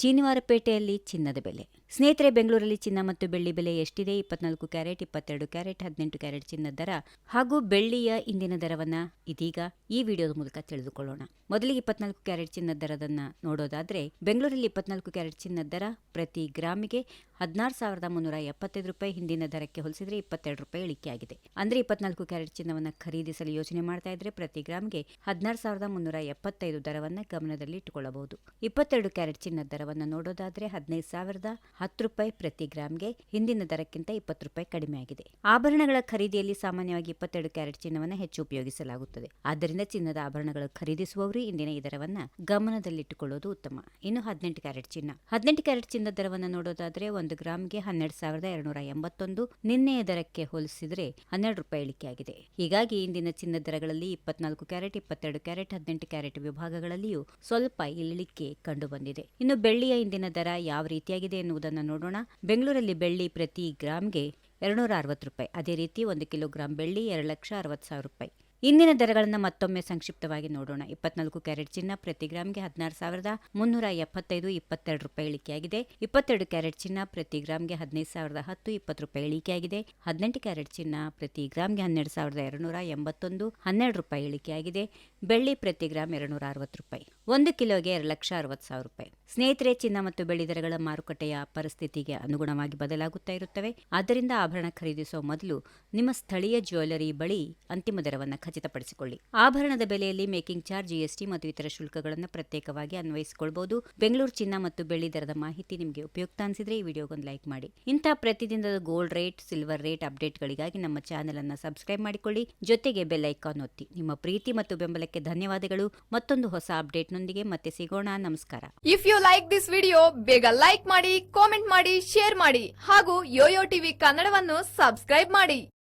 ಚೀನಿವಾರಪೇಟೆಯಲ್ಲಿ ಚಿನ್ನದ ಬೆಲೆ. ಸ್ನೇಹಿತರೆ, ಬೆಂಗಳೂರಲ್ಲಿ ಚಿನ್ನ ಮತ್ತು ಬೆಳ್ಳಿ ಬೆಲೆ ಎಷ್ಟಿದೆ? 24 ಕ್ಯಾರೆಟ್, 22 ಕ್ಯಾರೆಟ್, 18 ಕ್ಯಾರೆಟ್ ಚಿನ್ನದ ದರ ಹಾಗೂ ಬೆಳ್ಳಿಯ ಇಂದಿನ ದರವನ್ನ ಇದೀಗ ಈ ವಿಡಿಯೋದ ಮೂಲಕ ತಿಳಿದುಕೊಳ್ಳೋಣ. ಮೊದಲಿಗೆ 24 ಕ್ಯಾರೆಟ್ ಚಿನ್ನದ ದರದನ್ನ ನೋಡೋದಾದ್ರೆ, ಬೆಂಗಳೂರಲ್ಲಿ 24 ಕ್ಯಾರೆಟ್ ಚಿನ್ನದ ದರ ಪ್ರತಿ ಗ್ರಾಮಿಗೆ 16,375 ರೂಪಾಯಿ. ಹಿಂದಿನ ದರಕ್ಕೆ ಹೋಲಿಸಿದ್ರೆ 22 ರೂಪಾಯಿ ಇಳಿಕೆಯಾಗಿದೆ. ಅಂದ್ರೆ 24 ಕ್ಯಾರೆಟ್ ಚಿನ್ನವನ್ನ ಖರೀದಿಸಲು ಯೋಚನೆ ಮಾಡ್ತಾ ಇದ್ರೆ ಪ್ರತಿ ಗ್ರಾಮ್ಗೆ 16,375 ದರವನ್ನ ಗಮನದಲ್ಲಿ ಇಟ್ಟುಕೊಳ್ಳಬಹುದು. 22 ಕ್ಯಾರೆಟ್ ಚಿನ್ನದ ದರವನ್ನ ನೋಡೋದಾದ್ರೆ 15,010 ರೂಪಾಯಿ ಪ್ರತಿ ಗ್ರಾಮ್ಗೆ. ಹಿಂದಿನ ದರಕ್ಕಿಂತ 20 ರೂಪಾಯಿ ಕಡಿಮೆಯಾಗಿದೆ. ಆಭರಣಗಳ ಖರೀದಿಯಲ್ಲಿ ಸಾಮಾನ್ಯವಾಗಿ 22 ಕ್ಯಾರೆಟ್ ಚಿನ್ನವನ್ನ ಹೆಚ್ಚು ಉಪಯೋಗಿಸಲಾಗುತ್ತದೆ. ಆದ್ದರಿಂದ ಚಿನ್ನದ ಆಭರಣಗಳು ಖರೀದಿಸುವವರು ಇಂದಿನ ಈ ದರವನ್ನ ಗಮನದಲ್ಲಿಟ್ಟುಕೊಳ್ಳುವುದು ಉತ್ತಮ. ಇನ್ನು 18 ಕ್ಯಾರೆಟ್ ಚಿನ್ನ. 18 ಕ್ಯಾರೆಟ್ ಚಿನ್ನದ ದರವನ್ನ ನೋಡೋದಾದ್ರೆ 1 ಗ್ರಾಮ್ಗೆ 12,281. ನಿನ್ನೆಯ ದರಕ್ಕೆ ಹೋಲಿಸಿದ್ರೆ 12 ರೂಪಾಯಿ ಇಳಿಕೆಯಾಗಿದೆ. ಹೀಗಾಗಿ ಇಂದಿನ ಚಿನ್ನದ ದರಗಳಲ್ಲಿ 24 ಕ್ಯಾರೆಟ್, 22 ಕ್ಯಾರೆಟ್, 18 ಕ್ಯಾರೆಟ್ ವಿಭಾಗಗಳಲ್ಲಿಯೂ ಸ್ವಲ್ಪ ಇಳಿಕೆ ಕಂಡು ಬಂದಿದೆ. ಇನ್ನು ಬೆಳ್ಳಿಯ ಇಂದಿನ ದರ ಯಾವ ರೀತಿಯಾಗಿದೆ ಎನ್ನುವುದನ್ನು ನೋಡೋಣ. ಬೆಂಗಳೂರಲ್ಲಿ ಬೆಳ್ಳಿ ಪ್ರತಿ ಗ್ರಾಮ್ಗೆ 260 ರೂಪಾಯಿ. ಅದೇ ರೀತಿ 1 ಕಿಲೋಗ್ರಾಂ ಬೆಳ್ಳಿ 2,60,000 ರೂಪಾಯಿ. ಇಂದಿನ ದರಗಳನ್ನು ಮತ್ತೊಮ್ಮೆ ಸಂಕ್ಷಿಪ್ತವಾಗಿ ನೋಡೋಣ. 24 ಕ್ಯಾರೆಟ್ ಚಿನ್ನ ಪ್ರತಿ ಗ್ರಾಮ್ಗೆ 16,375, 22 ರೂಪಾಯಿ ಇಳಿಕೆಯಾಗಿದೆ. 22 ಕ್ಯಾರೆಟ್ ಚಿನ್ನ ಪ್ರತಿ ಗ್ರಾಮ್ಗೆ 15,010, 20 ರೂಪಾಯಿ ಇಳಿಕೆಯಾಗಿದೆ. 18 ಕ್ಯಾರೆಟ್ ಚಿನ್ನ ಪ್ರತಿ ಗ್ರಾಮ್ಗೆ 12,281, 12 ರೂಪಾಯಿ ಇಳಿಕೆಯಾಗಿದೆ. ಬೆಳ್ಳಿ ಪ್ರತಿ ಗ್ರಾಮ್ 260 ರೂಪಾಯಿ. 1 ಕಿಲೋಗೆ 2,60,000 ರೂಪಾಯಿ. ಸ್ನೇಹಿತರೆ, ಚಿನ್ನ ಮತ್ತು ಬೆಳ್ಳಿ ದರಗಳ ಮಾರುಕಟ್ಟೆಯ ಪರಿಸ್ಥಿತಿಗೆ ಅನುಗುಣವಾಗಿ ಬದಲಾಗುತ್ತಾ ಇರುತ್ತವೆ. ಆದ್ದರಿಂದ ಆಭರಣ ಖರೀದಿಸುವ ಮೊದಲು ನಿಮ್ಮ ಸ್ಥಳೀಯ ಜ್ಯುವೆಲರಿ ಬಳಿ ಅಂತಿಮ ದರವನ್ನು ಖಚಿತಪಡಿಸಿಕೊಳ್ಳಿ. ಆಭರಣದ ಬೆಲೆಯಲ್ಲಿ ಮೇಕಿಂಗ್ ಚಾರ್ಜ್, ಜಿಎಸ್ಟಿ ಮತ್ತು ಇತರ ಶುಲ್ಕಗಳನ್ನು ಪ್ರತ್ಯೇಕವಾಗಿ ಅನ್ವಯಿಸಿಕೊಳ್ಳಬಹುದು. ಬೆಂಗಳೂರು ಚಿನ್ನ ಮತ್ತು ಬೆಳ್ಳಿ ದರದ ಮಾಹಿತಿ ನಿಮಗೆ ಉಪಯುಕ್ತ ಅನಿಸಿದ್ರೆ ಈ ವಿಡಿಯೋಗೊಂದು ಲೈಕ್ ಮಾಡಿ. ಇಂತಹ ಪ್ರತಿದಿನದ ಗೋಲ್ಡ್ ರೇಟ್, ಸಿಲ್ವರ್ ರೇಟ್ ಅಪ್ಡೇಟ್ಗಳಿಗಾಗಿ ನಮ್ಮ ಚಾನೆಲ್ ಅನ್ನು ಸಬ್ಸ್ಕ್ರೈಬ್ ಮಾಡಿಕೊಳ್ಳಿ. ಜೊತೆಗೆ ಬೆಲ್ ಐಕಾನ್ ಒತ್ತಿ. ನಿಮ್ಮ ಪ್ರೀತಿ ಮತ್ತು ಬೆಂಬಲಕ್ಕೆ ಧನ್ಯವಾದಗಳು. ಮತ್ತೊಂದು ಹೊಸ ಅಪ್ಡೇಟ್ನೊಂದಿಗೆ ಮತ್ತೆ ಸಿಗೋಣ. ನಮಸ್ಕಾರ. If you like this video, ಬೇಗ ಲೈಕ್ ಮಾಡಿ, ಕಾಮೆಂಟ್ ಮಾಡಿ, ಶೇರ್ ಮಾಡಿ ಹಾಗೂ ಯೋಯೋ ಟಿವಿ ಕನ್ನಡವನ್ನು ಸಬ್ಸ್ಕ್ರೈಬ್ ಮಾಡಿ.